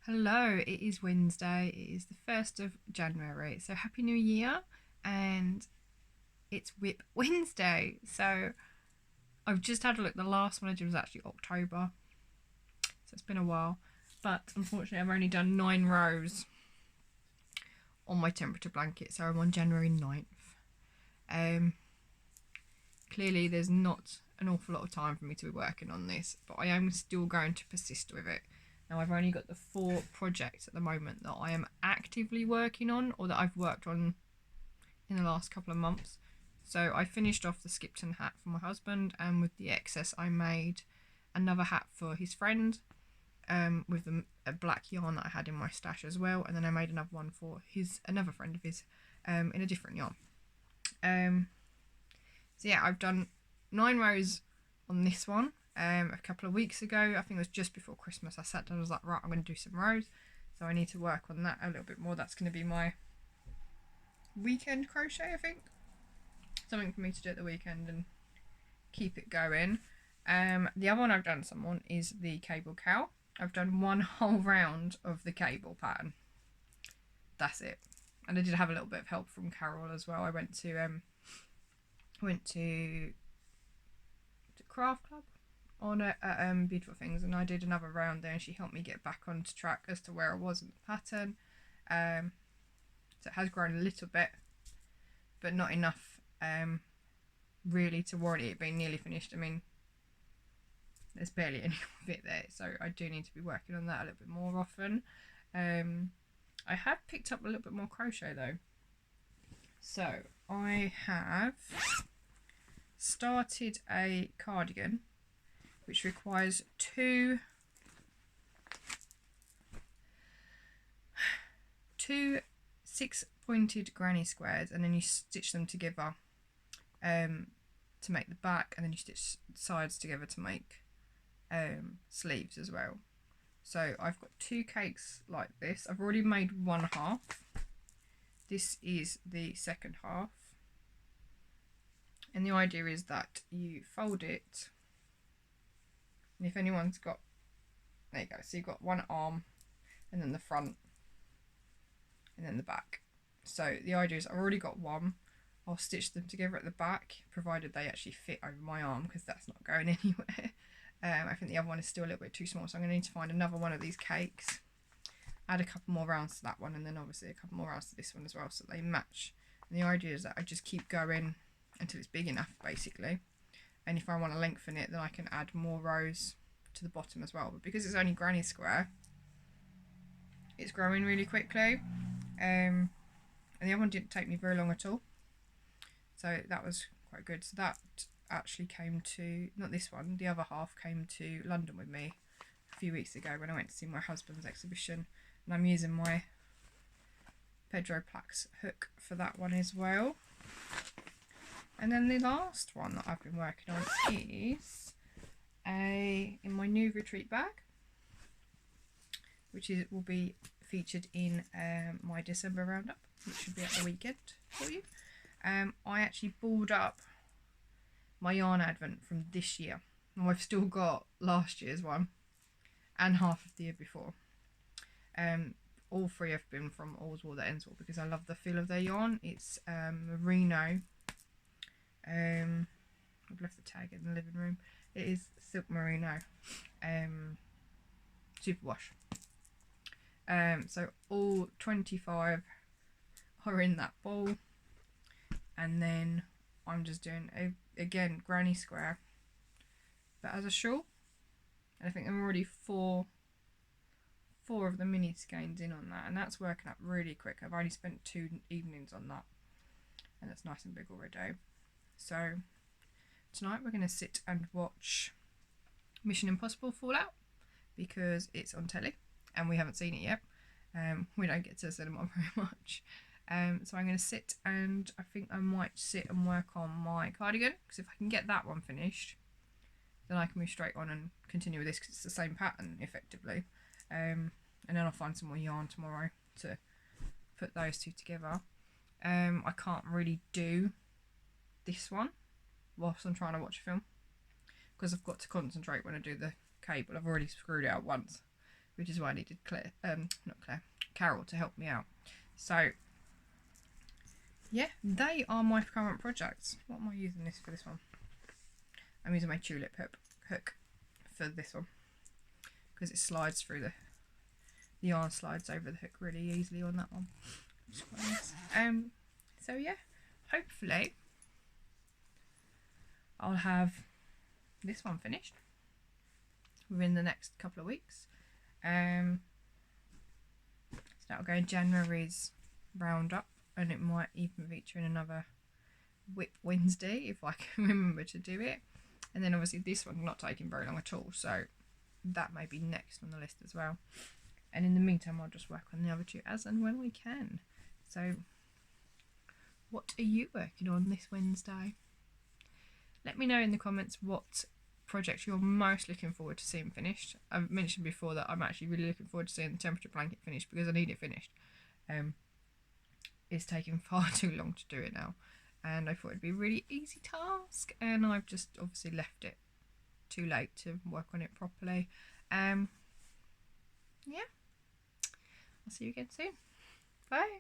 Hello, it is Wednesday. It is the 1st of January. So Happy New Year, and it's WIP Wednesday. So I've just had a look. The last one I did was actually October. So it's been a while. But unfortunately, I've only done 9 rows on my temperature blanket. So I'm on January 9th. Clearly, there's not an awful lot of time for me to be working on this, but I am still going to persist with it. Now, I've only got the 4 projects at the moment that I am actively working on, or that I've worked on in the last couple of months. So I finished off the Skipton hat for my husband, and with the excess I made another hat for his friend, with a black yarn that I had in my stash as well, and then I made another one for another friend of his, in a different yarn. So yeah, I've done 9 rows on this one. A couple of weeks ago, I think it was just before Christmas, I sat down and was like, right, I'm going to do some rows. So I need to work on that a little bit more. That's going to be my weekend crochet, I think. Something for me to do at the weekend and keep it going. The other one I've done some on is the cable cowl. I've done one whole round of the cable pattern. That's it. And I did have a little bit of help from Carol as well. I went to Craft Club on Beautiful Things, and I did another round there, and she helped me get back onto track as to where I was in the pattern. So it has grown a little bit, but not enough really to warrant it being nearly finished. I mean, there's barely any of it there, so I do need to be working on that a little bit more often. I have picked up a little bit more crochet though, so I have started a cardigan which requires two 6-pointed granny squares, and then you stitch them together to make the back, and then you stitch sides together to make sleeves as well. So I've got 2 cakes like this. I've already made one half. This is the second half, and the idea is that you fold it, and if anyone's got, there you go, so you've got one arm and then the front and then the back. So the idea is I've already got one. I'll stitch them together at the back, provided they actually fit over my arm, because that's not going anywhere. I think the other one is still a little bit too small, so I'm going to need to find another one of these cakes, add a couple more rounds to that one, and then obviously a couple more rounds to this one as well, so they match. And the idea is that I just keep going until it's big enough, basically. And if I want to lengthen it, then I can add more rows to the bottom as well. But because it's only granny square, it's growing really quickly. And the other one didn't take me very long at all, so that was quite good. So that actually came to, not this one, the other half came to London with me a few weeks ago when I went to see my husband's exhibition, and I'm using my Pedro Plax hook for that one as well. And then the last one that I've been working on is in my new retreat bag, which will be featured in my December roundup, which should be at the weekend for you. I actually balled up my yarn advent from this year. Now I've still got last year's one and half of the year before. All 3 have been from All's Wool That Ends Wool, because I love the feel of their yarn. It's merino. I've left the tag in the living room. It is silk merino, superwash. So all 25 are in that ball, and then I'm just doing again granny square, but as a shawl. And I think I'm already four of the mini skeins in on that, and that's working up really quick. I've only spent 2 evenings on that, and it's nice and big already. So tonight we're going to sit and watch Mission Impossible Fallout, because it's on telly and we haven't seen it yet. We don't get to the cinema very much. So I'm going to sit, and I think I might sit and work on my cardigan, because if I can get that one finished, then I can move straight on and continue with this, because it's the same pattern effectively. And then I'll find some more yarn tomorrow to put those 2 together. I can't really do this one whilst I'm trying to watch a film, because I've got to concentrate when I do the cable. I've already screwed it out once, which is why I needed Carol to help me out. So yeah, they are my current projects. What am I using this for? This one, I'm using my tulip hook for this one because it slides through the yarn slides over the hook really easily on that one. Which is quite nice. So yeah, hopefully I'll have this one finished within the next couple of weeks. So that'll go in January's roundup, and it might even feature in another WIP Wednesday if I can remember to do it. And then obviously this one's not taking very long at all, so that may be next on the list as well. And in the meantime, I'll just work on the other two as and when we can. So what are you working on this Wednesday? Let me know in the comments what project you're most looking forward to seeing finished. I've mentioned before that I'm actually really looking forward to seeing the temperature blanket finished because I need it finished. It's taking far too long to do it now, and I thought it'd be a really easy task, and I've just obviously left it too late to work on it properly. Yeah, I'll see you again soon. Bye.